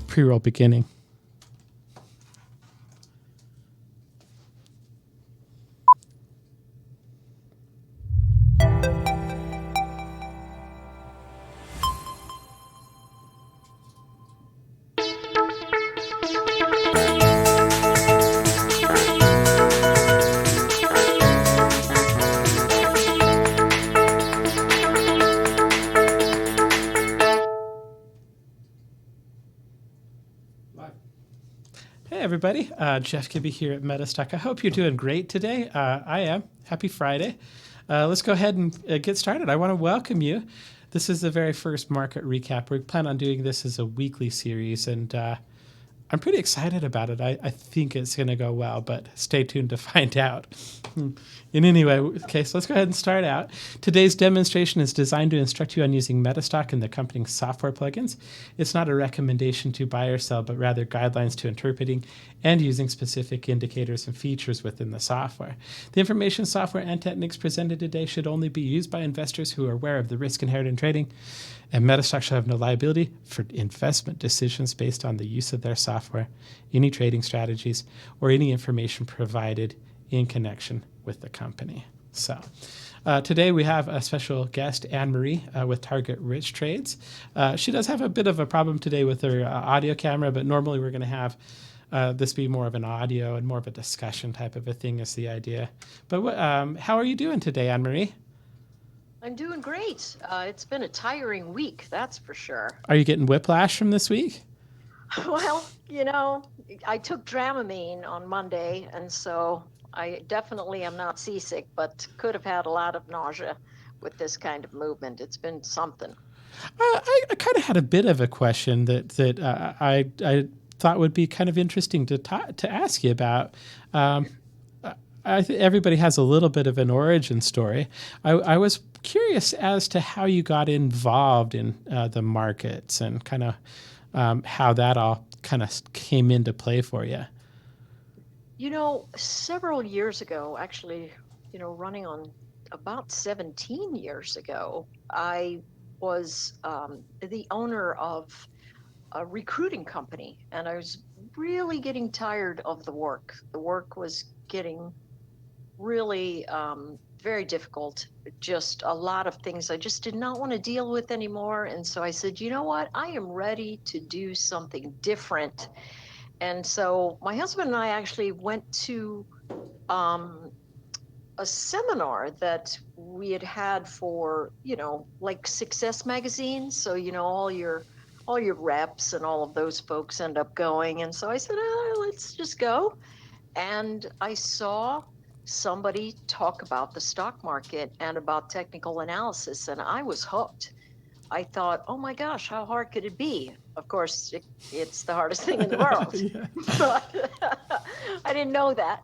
pre-roll beginning. Hey everybody, Jeff Gibby here at MetaStock. I hope you're doing great today. I am. Happy Friday. Let's go ahead and get started. I want to welcome you. This is the very first market recap. We plan on doing this as a weekly series, and I'm pretty excited about it. I think it's going to go well, but stay tuned to find out. In any way, okay, so let's go ahead and start out. Today's demonstration is designed to instruct you on using MetaStock and the accompanying software plugins. It's not a recommendation to buy or sell, but rather guidelines to interpreting and using specific indicators and features within the software. The information, software, and techniques presented today should only be used by investors who are aware of the risk inherent in trading, and MetaStock shall have no liability for investment decisions based on the use of their software, any trading strategies, or any information provided in connection with the company. So today we have a special guest, Anne-Marie with Target Rich Trades. She does have a bit of a problem today with her audio camera, but normally we're going to have this be more of an audio and more of a discussion type of a thing is the idea. But how are you doing today, Anne-Marie? I'm doing great. It's been a tiring week, that's for sure. Are you getting whiplash from this week? Well, you know, I took Dramamine on Monday, and so I definitely am not seasick, but could have had a lot of nausea with this kind of movement. It's been something. I kind of had a bit of a question that I thought would be kind of interesting to ask you about. I think everybody has a little bit of an origin story. I was curious as to how you got involved in the markets and kind of how that all kind of came into play for you. You know, several years ago, actually, you know, running on about 17 years ago, I was the owner of a recruiting company, and I was really getting tired of the work. The work was getting really very difficult, just a lot of things I just did not want to deal with anymore. And so I said, you know what, I am ready to do something different. And so my husband and I actually went to a seminar that we had for, you know, like Success magazine. So, you know, all your reps and all of those folks end up going. And so I said, let's just go. And I saw somebody talk about the stock market and about technical analysis, and I was hooked. I thought, oh my gosh, how hard could it be? Of course, it's the hardest thing in the world. But I didn't know that.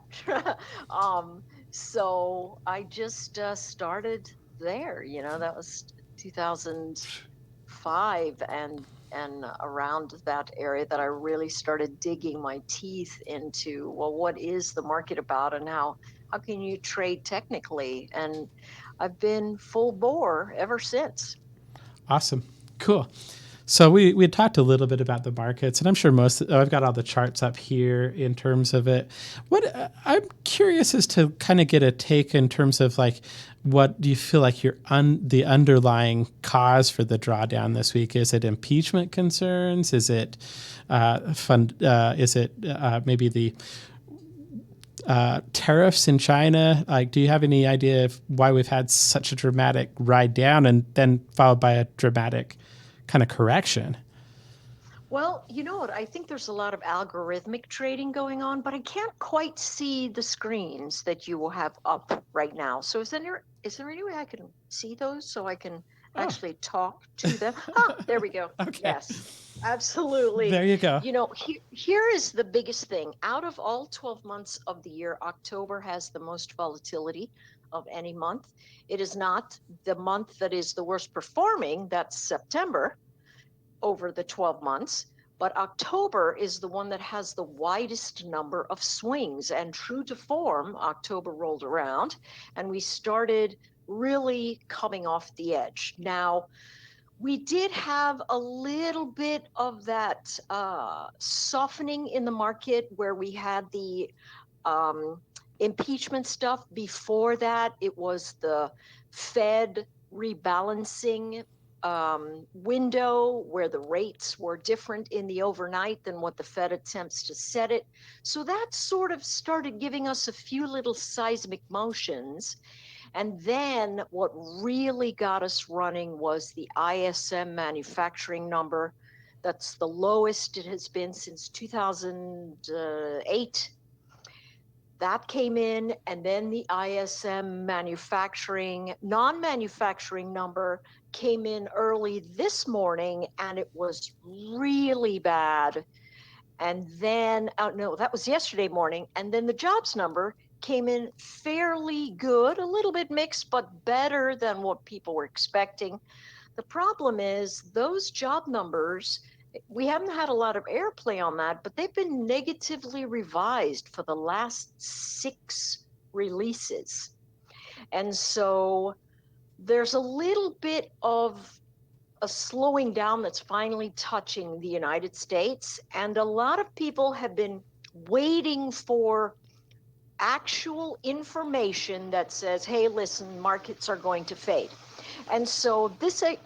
So I just started there. You know, that was 2005, and around that area that I really started digging my teeth into, well, what is the market about, and how can you trade technically? And I've been full bore ever since. Awesome. Cool. So we had talked a little bit about the markets, and I'm sure I've got all the charts up here in terms of it. What I'm curious is to kind of get a take in terms of like, what do you feel like the underlying cause for the drawdown this week? Is it impeachment concerns? Is it maybe the tariffs in China? Like, do you have any idea of why we've had such a dramatic ride down and then followed by a dramatic kind of correction? Well, you know what? I think there's a lot of algorithmic trading going on, but I can't quite see the screens that you will have up right now. So is there any way I can see those so I can actually talk to them? There we go. Okay. Yes, absolutely. There you go. You know, here is the biggest thing. Out of all 12 months of the year, October has the most volatility of any month. It is not the month that is the worst performing. That's September over the 12 months. But October is the one that has the widest number of swings. And true to form, October rolled around and we started really coming off the edge. Now, We did have a little bit of that softening in the market where we had the um, impeachment stuff. Before that, it was the Fed rebalancing window where the rates were different in the overnight than what the Fed attempts to set it. So that sort of started giving us a few little seismic motions. And then what really got us running was the ISM manufacturing number. That's the lowest it has been since 2008. That came in, and then the ISM manufacturing, non-manufacturing number came in early this morning, and it was really bad. And then, oh no, that was yesterday morning. And then the jobs number came in fairly good, a little bit mixed, but better than what people were expecting. The problem is those job numbers, we haven't had a lot of airplay on that, but they've been negatively revised for the last 6 releases. And so there's a little bit of a slowing down that's finally touching the United States. And a lot of people have been waiting for actual information that says, hey, listen, markets are going to fade. And so this I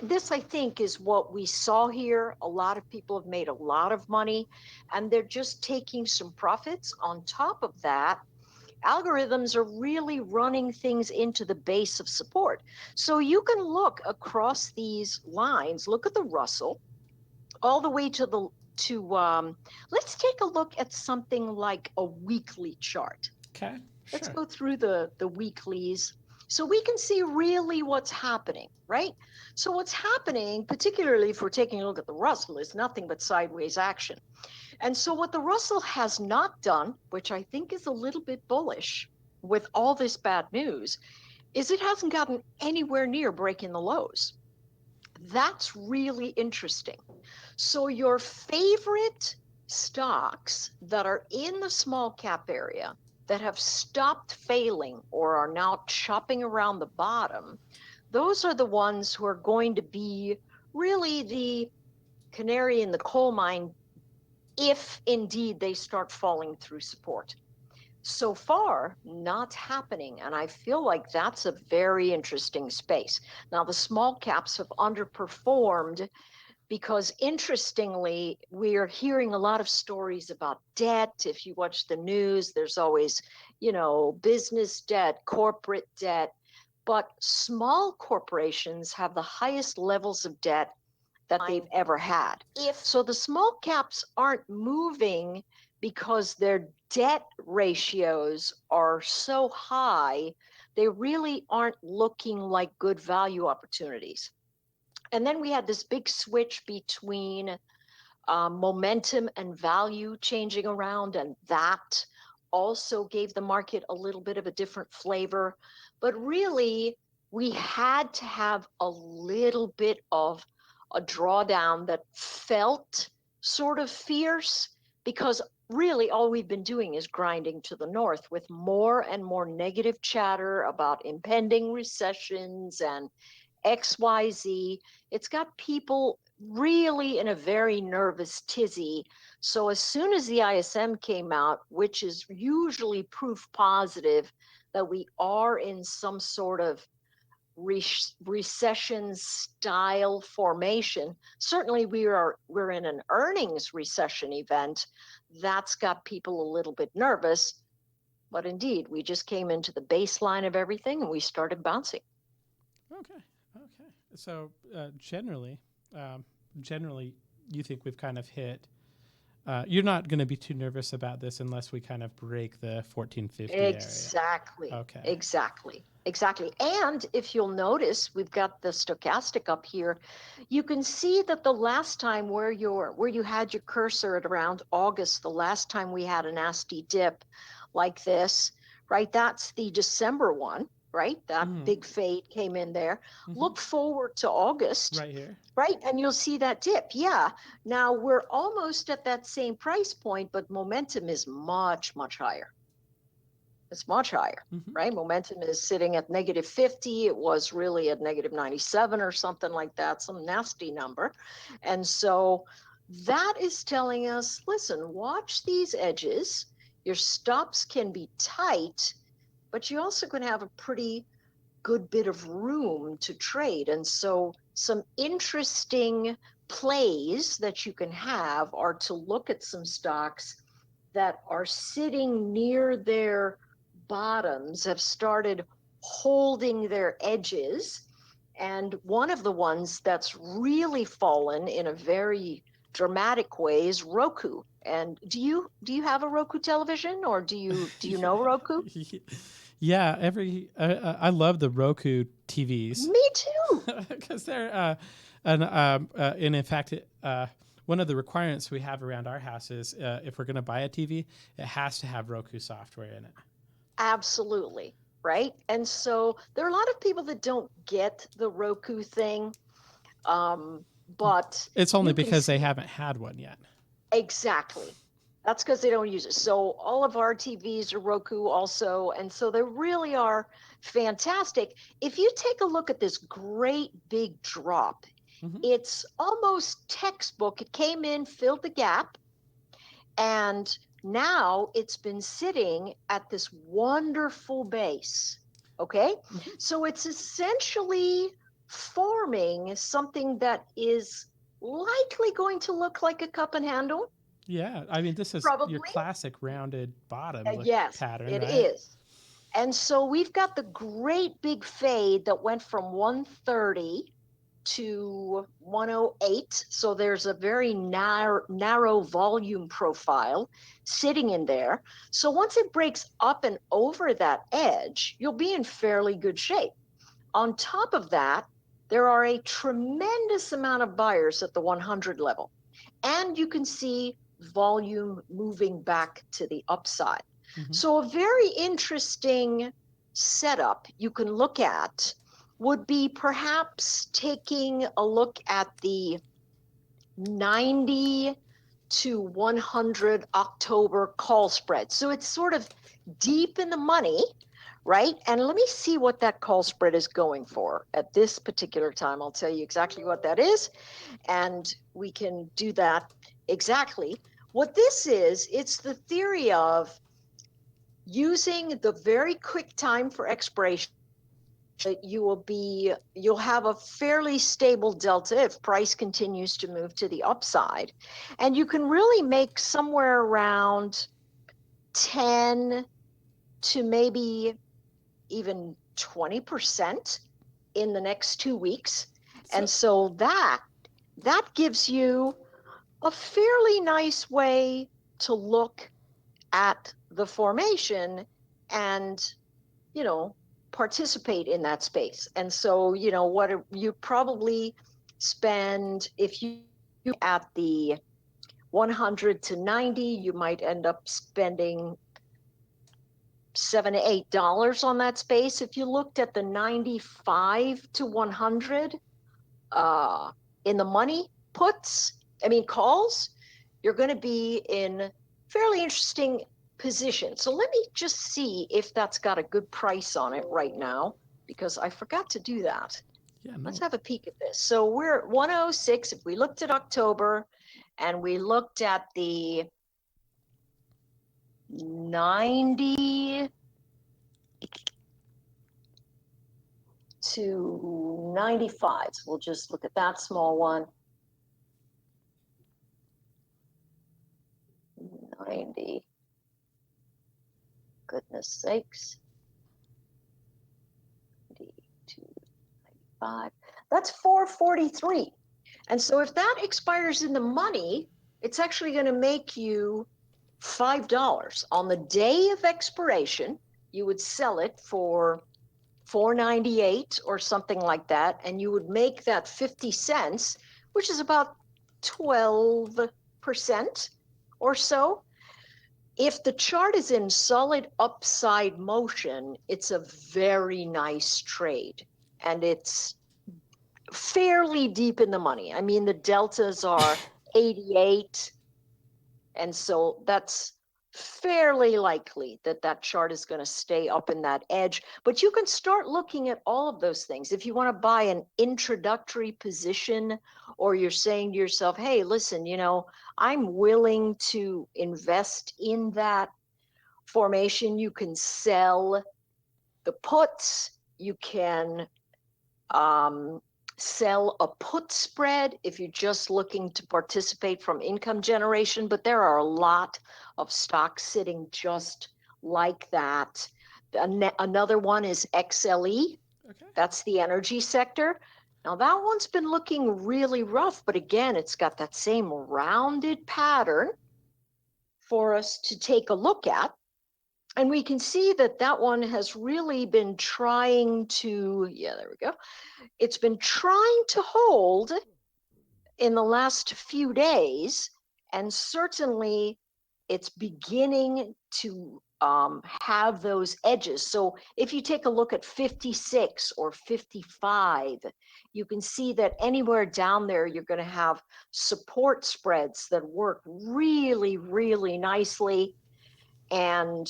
think is what we saw here. A lot of people have made a lot of money, and they're just taking some profits. On top of that, algorithms are really running things into the base of support. So you can look across these lines, look at the Russell, all the way to let's take a look at something like a weekly chart. Okay, Let's sure. go through the weeklies so we can see really what's happening, right? So what's happening, particularly if we're taking a look at the Russell, is nothing but sideways action. And so what the Russell has not done, which I think is a little bit bullish with all this bad news, is it hasn't gotten anywhere near breaking the lows. That's really interesting. So your favorite stocks that are in the small cap area that have stopped failing or are now chopping around the bottom, those are the ones who are going to be really the canary in the coal mine if indeed they start falling through support. So far, not happening. And I feel like that's a very interesting space. Now, the small caps have underperformed because interestingly, we are hearing a lot of stories about debt. If you watch the news, there's always, business debt, corporate debt, but small corporations have the highest levels of debt that they've ever had. So the small caps aren't moving because their debt ratios are so high, they really aren't looking like good value opportunities. And then we had this big switch between momentum and value changing around, and that also gave the market a little bit of a different flavor. But really, we had to have a little bit of a drawdown that felt sort of fierce because really all we've been doing is grinding to the north with more and more negative chatter about impending recessions and XYZ. It's got people really in a very nervous tizzy. So as soon as the ISM came out, which is usually proof positive that we are in some sort of recession style formation, certainly we're in an earnings recession event. That's got people a little bit nervous. But indeed, we just came into the baseline of everything and we started bouncing. Okay, okay. So generally, you think we've kind of hit. You're not going to be too nervous about this unless we kind of break the 1450 area. Okay. Exactly. And if you'll notice, we've got the stochastic up here. You can see that the last time where you had your cursor at around August, the last time we had a nasty dip like this, right? That's the December one, right? That big fade came in there. Look forward to August. Right here. Right, and you'll see that dip. Yeah. Now we're almost at that same price point, but momentum is much, much higher. It's much higher, Hmm. right? Momentum is sitting at negative 50. It was really at negative 97 or something like that, some nasty number. And so that is telling us, listen, watch these edges. Your stops can be tight, but you're also going to have a pretty good bit of room to trade. And so some interesting plays that you can have are to look at some stocks that are sitting near their bottoms, have started holding their edges. And one of the ones that's really fallen in a very dramatic way is Roku. And do you have a Roku television, or do you know Roku? Yeah. Yeah, I love the Roku TVs Me too. because they're and in fact, one of the requirements we have around our house is if we're going to buy a TV, it has to have Roku software in it. Absolutely. Right. And so there are a lot of people that don't get the Roku thing. Um, but It's only you can because they see haven't had one yet. exactly. That's because they don't use it. So all of our TVs are Roku also. And so they really are fantastic. If you take a look at this great big drop, Hmm. it's almost textbook. It came in, filled the gap, and now it's been sitting at this wonderful base. Okay. Hmm. So it's essentially forming something that is likely going to look like a cup and handle. Yeah, I mean, this is your Probably. classic rounded bottom Yes, pattern, it right? is. And so we've got the great big fade that went from 130 to 108. So there's a very narrow volume profile sitting in there. So once it breaks up and over that edge, you'll be in fairly good shape. On top of that, there are a tremendous amount of buyers at the 100 level. And you can see volume moving back to the upside. Hmm. So, a very interesting setup you can look at would be perhaps taking a look at the 90 to 100 October call spread. So, it's sort of deep in the money, right? And let me see what that call spread is going for at this particular time. I'll tell you exactly what that is, and we can do that exactly. What this is, it's the theory of using the very quick time for expiration. You'll have a fairly stable delta if price continues to move to the upside, and you can really make somewhere around 10 to maybe even 20% in the next 2 weeks. So, And so that gives you a fairly nice way to look at the formation and, you know, participate in that space. And so, what you probably spend, if you at the 100 to 90, you might end up spending $7 to $8 on that space. If you looked at the 95 to 100 uh, in the money calls, you're going to be in fairly interesting position. So let me just see if that's got a good price on it right now, because I forgot to do that. yeah, Let's no. have a peek at this. So we're at 106. If we looked at October and we looked at the 90 to 95, so we'll just look at that small one. 90. Goodness sakes. 90 to 95. That's 443. And so if that expires in the money, it's actually going to make you $5 on the day of expiration. You would sell it for 498 or something like that, and you would make that 50 cents, which is about 12% or so. If the chart is in solid upside motion, it's a very nice trade, and it's fairly deep in the money. I mean, the deltas are 88, and so that's fairly likely that that chart is going to stay up in that edge. But you can start looking at all of those things. If you want to buy an introductory position, or you're saying to yourself, hey, listen, I'm willing to invest in that formation, you can sell the puts, you can sell a put spread if you're just looking to participate from income generation, but there are a lot of stocks sitting just like that. Another one is XLE. Okay. That's the energy sector. Now that one's been looking really rough, but again, it's got that same rounded pattern for us to take a look at. And we can see that that one has really been trying to, yeah, there we go. It's been trying to hold in the last few days, and certainly it's beginning to have those edges. So if you take a look at 56 or 55, you can see that anywhere down there, you're going to have support spreads that work really, really nicely. And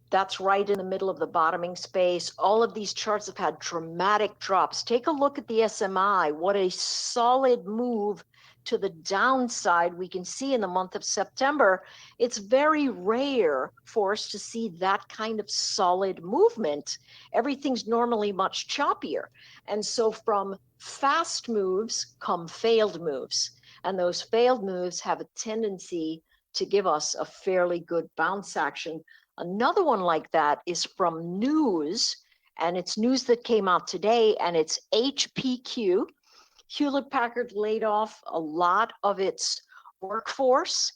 that's right in the middle of the bottoming space. All of these charts have had dramatic drops. Take a look at the SMI. What a solid move to the downside we can see in the month of September. It's very rare for us to see that kind of solid movement. Everything's normally much choppier. And so from fast moves come failed moves. And those failed moves have a tendency to give us a fairly good bounce action. Another one like that is from news, and it's news that came out today, and it's HPQ. Hewlett Packard laid off a lot of its workforce.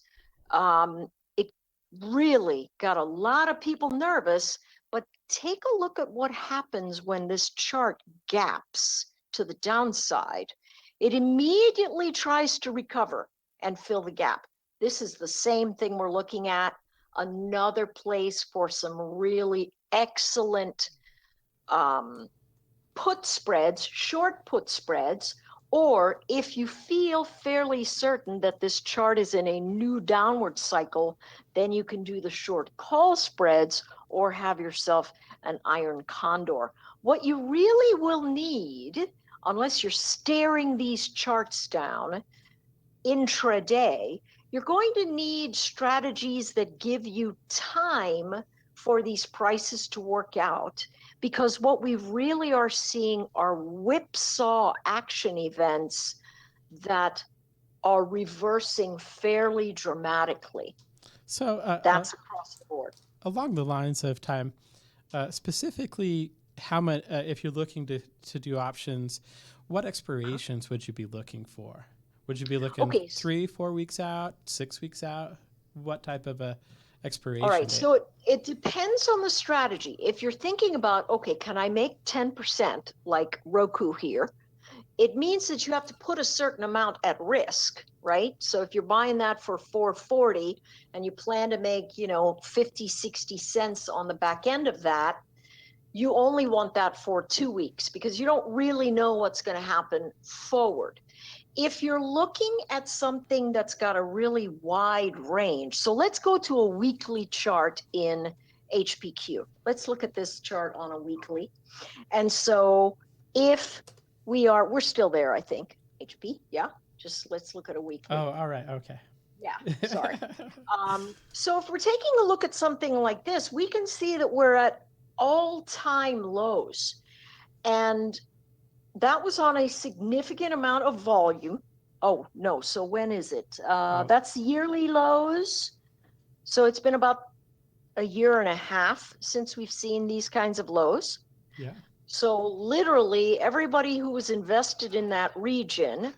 It really got a lot of people nervous, but take a look at what happens when this chart gaps to the downside. It immediately tries to recover and fill the gap. This is the same thing we're looking at. Another place for some really excellent put spreads, short put spreads, or if you feel fairly certain that this chart is in a new downward cycle, then you can do the short call spreads or have yourself an iron condor. What you really will need, unless you're staring these charts down intraday, you're going to need strategies that give you time for these prices to work out, because what we really are seeing are whipsaw action events that are reversing fairly dramatically. So, That's across the board. along the lines of time, specifically, how much, if you're looking to do options, what expirations would you be looking for? Would you be looking Okay, 3-4 weeks out, 6 weeks out? What type of a all expiration right, date? so it depends on the strategy. If you're thinking about, okay, can I make 10% like Roku here? It means that you have to put a certain amount at risk, right? So if you're buying that for 440 and you plan to make, 50, 60 cents on the back end of that, you only want that for 2 weeks because you don't really know what's going to happen forward. If you're looking at something that's got a really wide range, so let's go to a weekly chart in HPQ. Let's look at this chart on a weekly. And so if we're still there, I think. HP, yeah. Just let's look at a weekly. Oh, all right. Okay. Yeah, sorry. So if we're taking a look at something like this, we can see that we're at all-time lows. And that was on a significant amount of volume. Oh, no. So when is it? That's yearly lows. So it's been about a year and a half since we've seen these kinds of lows. Yeah. So literally everybody who was invested in that region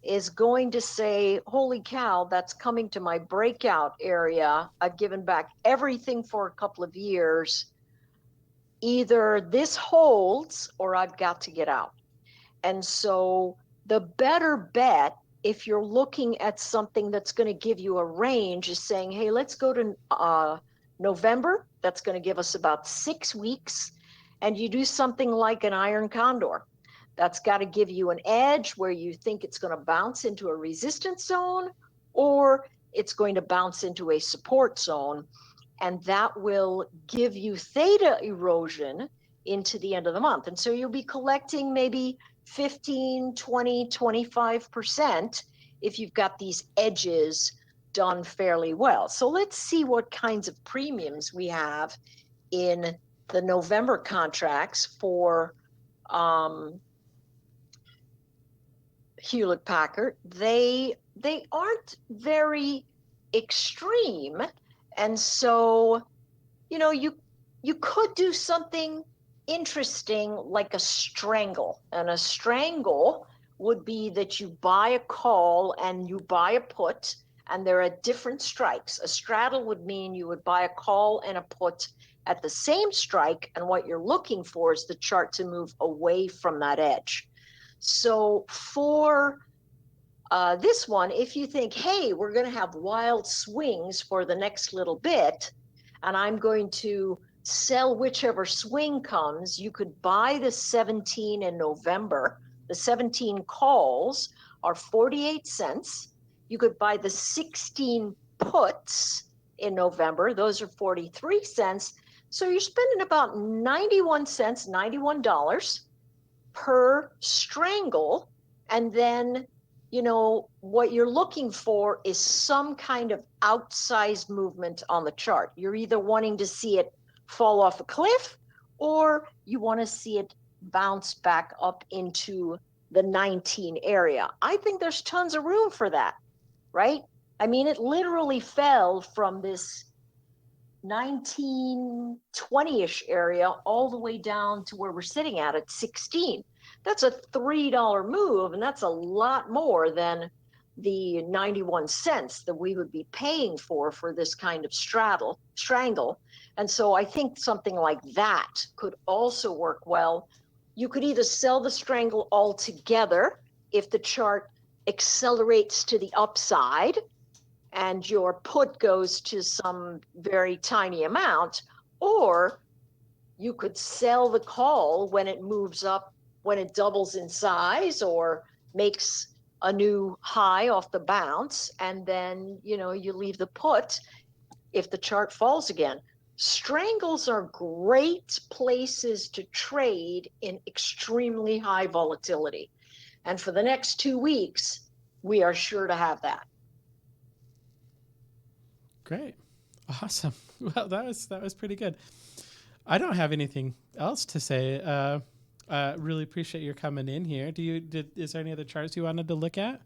is going to say, holy cow, that's coming to my breakout area. I've given back everything for a couple of years. Either this holds or I've got to get out. And so the better bet, if you're looking at something that's going to give you a range, is saying, hey, let's go to November. That's going to give us about 6 weeks. And you do something like an iron condor. That's got to give you an edge where you think it's going to bounce into a resistance zone, or it's going to bounce into a support zone, and that will give you theta erosion into the end of the month. And so you'll be collecting maybe 15, 20, 25% if you've got these edges done fairly well. So let's see what kinds of premiums we have in the November contracts for Hewlett Packard. They aren't very extreme, and so you could do something interesting like a strangle. And a strangle would be that you buy a call and you buy a put, and there are different strikes. A straddle would mean you would buy a call and a put at the same strike, and what you're looking for is the chart to move away from that edge. So for this one, if you think, hey, we're going to have wild swings for the next little bit, and I'm going to sell whichever swing comes, you could buy the 17 in November. The 17 calls are 48 cents. You could buy the 16 puts in November. Those are 43 cents. So you're spending about 91 cents, $91 per strangle. And then, what you're looking for is some kind of outsized movement on the chart. You're either wanting to see it fall off a cliff, or you want to see it bounce back up into the 19 area. I think there's tons of room for that, right? I mean, it literally fell from this 1920-ish area all the way down to where we're sitting at 16. That's a $3 move, and that's a lot more than the 91 cents that we would be paying for this kind of strangle. And so I think something like that could also work well. You could either sell the strangle altogether if the chart accelerates to the upside and your put goes to some very tiny amount, or you could sell the call when it moves up, when it doubles in size or makes a new high off the bounce, and then you leave the put if the chart falls again. Strangles are great places to trade in extremely high volatility, and for the next 2 weeks we are sure to have that. Great. Awesome. Well, that was pretty good. I don't have anything else to say. Really appreciate your coming in here. Is there any other charts you wanted to look at?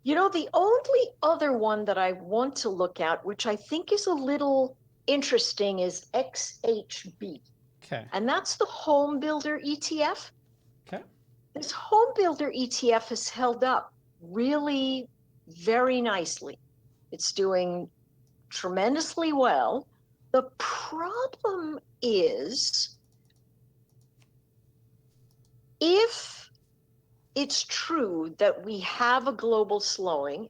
The only other one that I want to look at, which I think is a little interesting, is XHB. Okay. And that's the Home Builder ETF. Okay. This Home Builder ETF has held up really very nicely. It's doing tremendously well. The problem is, if it's true that we have a global slowing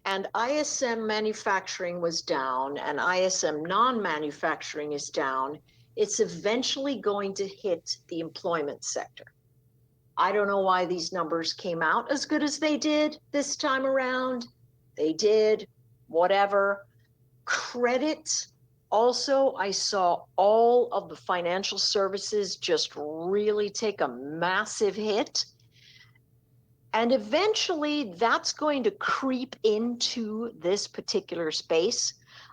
and ISM manufacturing was down and ISM non-manufacturing is down, it's eventually going to hit the employment sector. I don't know why these numbers came out as good as they did this time around. They did, whatever. Credit, also, I saw all of the financial services just really take a massive hit. And eventually that's going to creep into this particular space.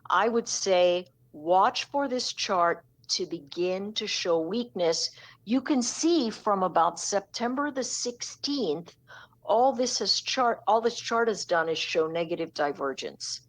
I would say watch for this chart to begin to show weakness. You can see from about September the 16th, all this chart has done is show negative divergence.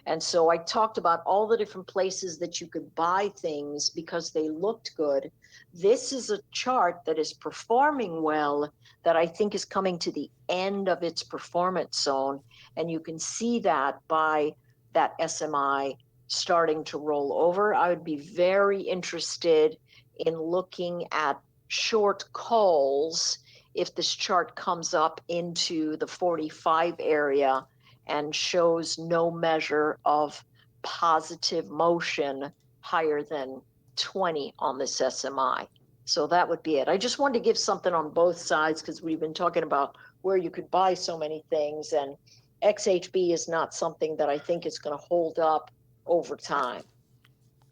And so I talked about all the different places that you could buy things because they looked good. This is a chart that is performing well, that I think is coming to the end of its performance zone. And you can see that by that SMI starting to roll over. I would be very interested in looking at short calls if this chart comes up into the 45 area and shows no measure of positive motion higher than 20 on this SMI. So that would be it. I just wanted to give something on both sides because we've been talking about where you could buy so many things. And XHB is not something that I think is going to hold up over time.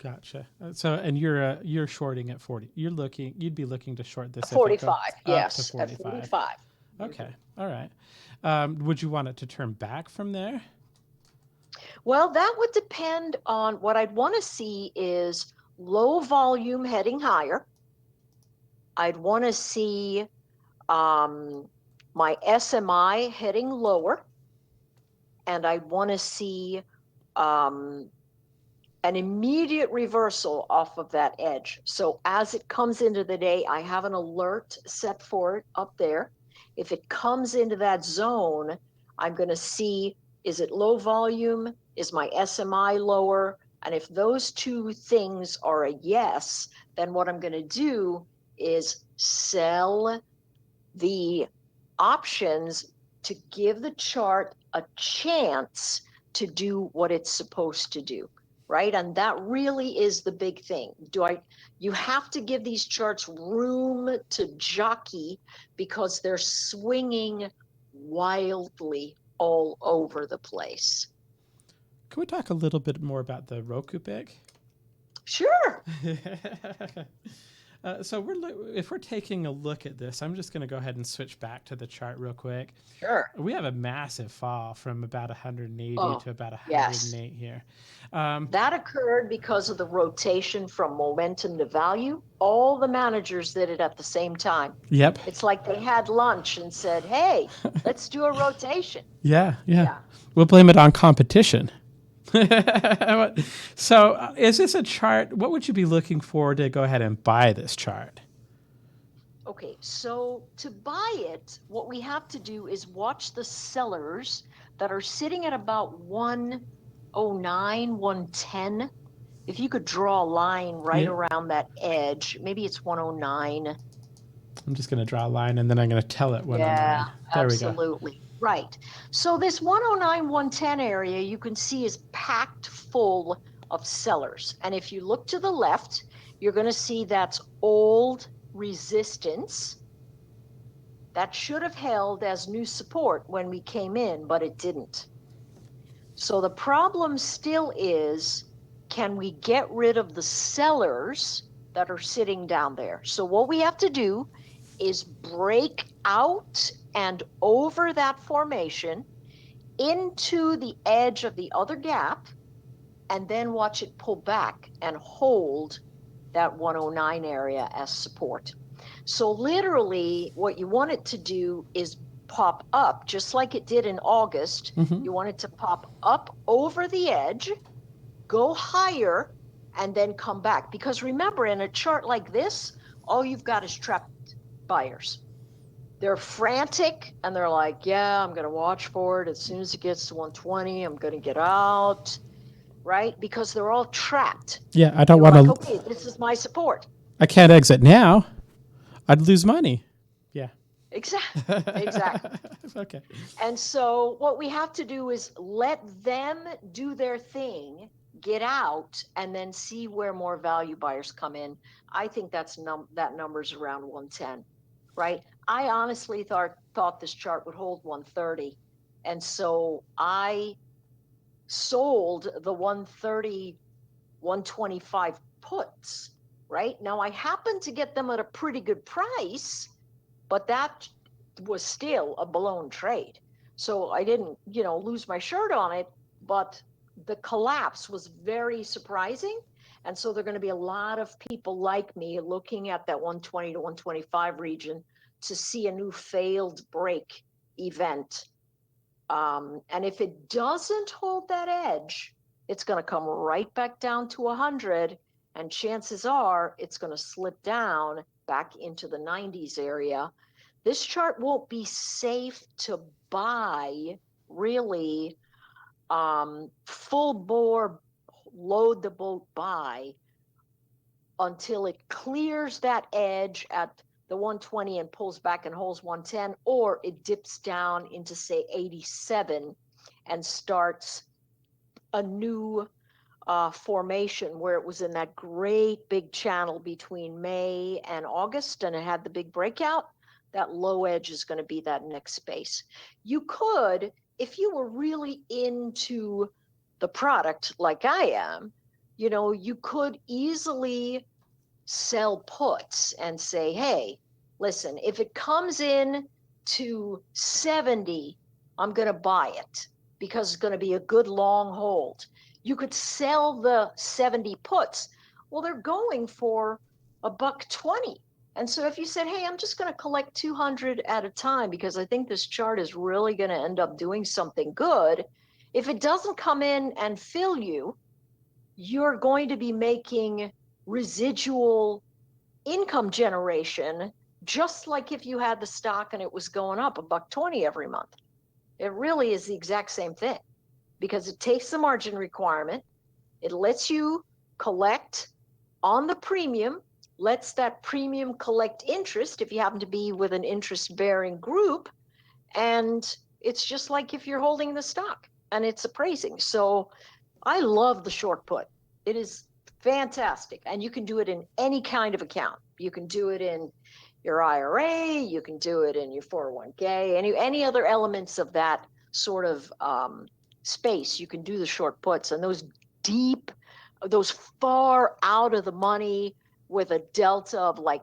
Gotcha. So, and you're shorting at 40. You'd be looking to short this if it 45, goes up to yes, at 45. 45. Okay. All right. Would you want it to turn back from there? Well, that would depend on what I'd want to see is low volume heading higher. I'd want to see my SMI heading lower, and I'd want to see an immediate reversal off of that edge. So as it comes into the day, I have an alert set for it up there. If it comes into that zone, I'm going to see, is it low volume? Is my SMI lower? And if those two things are a yes, then what I'm going to do is sell the options to give the chart a chance to do what it's supposed to do, right? And that really is the big thing. You have to give these charts room to jockey because they're swinging wildly all over the place. Can we talk a little bit more about the Roku pick? Sure. So if we're taking a look at this, I'm just going to go ahead and switch back to the chart real quick. Sure. We have a massive fall from about 180 to about 108 yes. here. That occurred because of the rotation from momentum to value. All the managers did it at the same time. Yep. It's like they had lunch and said, hey, let's do a rotation. Yeah. We'll blame it on competition. So is this a chart? What would you be looking for to go ahead and buy this chart? Okay, so to buy it, what we have to do is watch the sellers that are sitting at about 109, 110. If you could draw a line right around that edge, maybe it's 109. I'm just going to draw a line and then I'm going to tell it 109. Yeah, there absolutely. we go. Right. So this 109, 110 area you can see is packed full of sellers. And if you look to the left, you're going to see that's old resistance. That should have held as new support when we came in, but it didn't. So the problem still is, can we get rid of the sellers that are sitting down there? So what we have to do is break out and over that formation into the edge of the other gap, and then watch it pull back and hold that 109 area as support. So literally what you want it to do is pop up just like it did in August. Mm-hmm. You want it to pop up over the edge, go higher, and then come back. Because remember, in a chart like this, all you've got is trapped buyers. They're frantic and they're like, yeah, I'm going to watch for it. As soon as it gets to 120, I'm going to get out, right? Because they're all trapped. Yeah, I don't want to. Like, okay, this is my support. I can't exit now. I'd lose money. Yeah. Exactly. Okay. And so what we have to do is let them do their thing, get out, and then see where more value buyers come in. I think that number's around 110, right? I honestly thought this chart would hold 130. And so I sold the 130, 125 puts, right? Now I happened to get them at a pretty good price, but that was still a blown trade. So I didn't, lose my shirt on it, but the collapse was very surprising. And so there are going to be a lot of people like me looking at that 120 to 125 region to see a new failed break event. And if it doesn't hold that edge, it's going to come right back down to 100. And chances are it's going to slip down back into the 90s area. This chart won't be safe to buy, really, full bore, load the boat buy until it clears that edge at the 120 and pulls back and holds 110, or it dips down into, say, 87 and starts a new formation where it was in that great big channel between May and August, and it had the big breakout. That low edge is going to be that next space. You could if you were really into the product like I am, you could easily sell puts and say, hey, listen, if it comes in to 70, I'm going to buy it because it's going to be a good long hold. You could sell the 70 puts. Well, they're going for $1.20. And so if you said, hey, I'm just going to collect 200 at a time because I think this chart is really going to end up doing something good, if it doesn't come in and fill you, you're going to be making residual income generation, just like if you had the stock and it was going up $1.20 every month. It really is the exact same thing because it takes the margin requirement. It lets you collect on the premium, lets that premium collect interest if you happen to be with an interest-bearing group. And it's just like if you're holding the stock and it's appraising. So I love the short put. It is fantastic. And you can do it in any kind of account. You can do it in your IRA, you can do it in your 401k, any other elements of that sort of space. You can do the short puts, and those deep, those far out of the money with a delta of like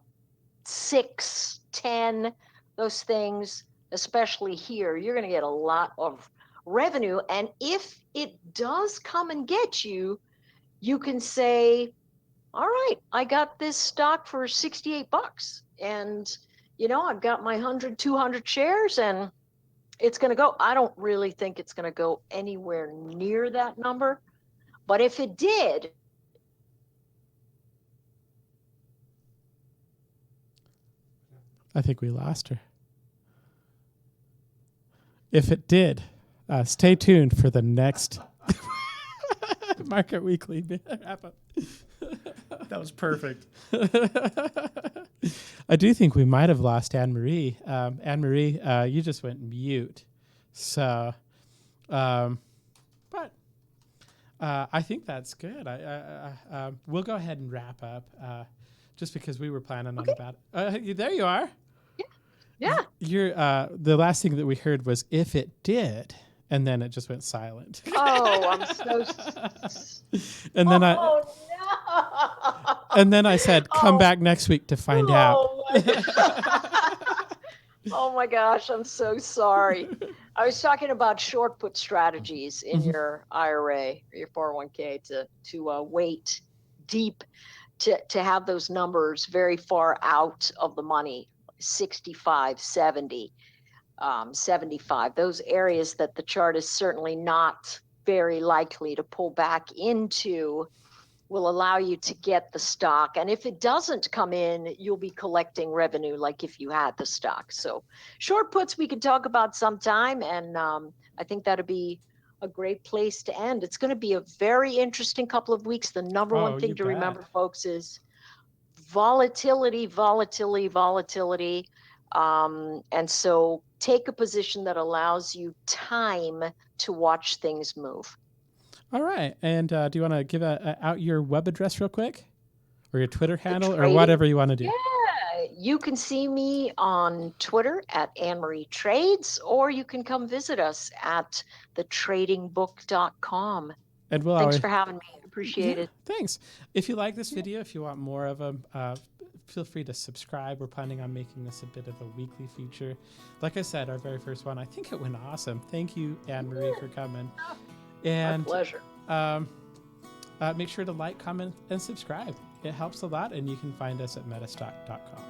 6, 10, those things, especially here, you're going to get a lot of revenue. And if it does come and get you, you can say, all right, I got this stock for $68 and I've got my 100, 200 shares and it's going to go. I don't really think it's going to go anywhere near that number. But if it did, I think we lost her. If it did, stay tuned for the next Market Weekly wrap up. That was perfect. I do think we might have lost Anne-Marie. Anne-Marie, you just went mute. So, but I think that's good. We'll go ahead and wrap up just because we were planning on about it. There you are. yeah. You're, the last thing that we heard was if it did, and then it just went silent. Oh, I'm so. And then no. and then I said, come back next week to find out. Oh my gosh, I'm so sorry. I was talking about short put strategies in your IRA or your 401k to wait deep to have those numbers very far out of the money, 65, 70, 75, those areas that the chart is certainly not very likely to pull back into will allow you to get the stock. And if it doesn't come in, you'll be collecting revenue like if you had the stock. So short puts we could talk about sometime. And I think that'd be a great place to end. It's going to be a very interesting couple of weeks. The number one thing to remember, folks, is volatility. And so take a position that allows you time to watch things move. All right. And do you want to give out your web address real quick? Or your Twitter handle or whatever you want to do? Yeah, you can see me on Twitter at Anne-Marie Trades, or you can come visit us at thetradingbook.com. And thanks for having me. Appreciate it. Thanks. If you like this video, if you want more of them, feel free to subscribe. We're planning on making this a bit of a weekly feature. Like I said, our very first one, I think it went awesome. Thank you, Anne-Marie, for coming. And my pleasure. Make sure to like, comment, and subscribe. It helps a lot, and you can find us at MetaStock.com.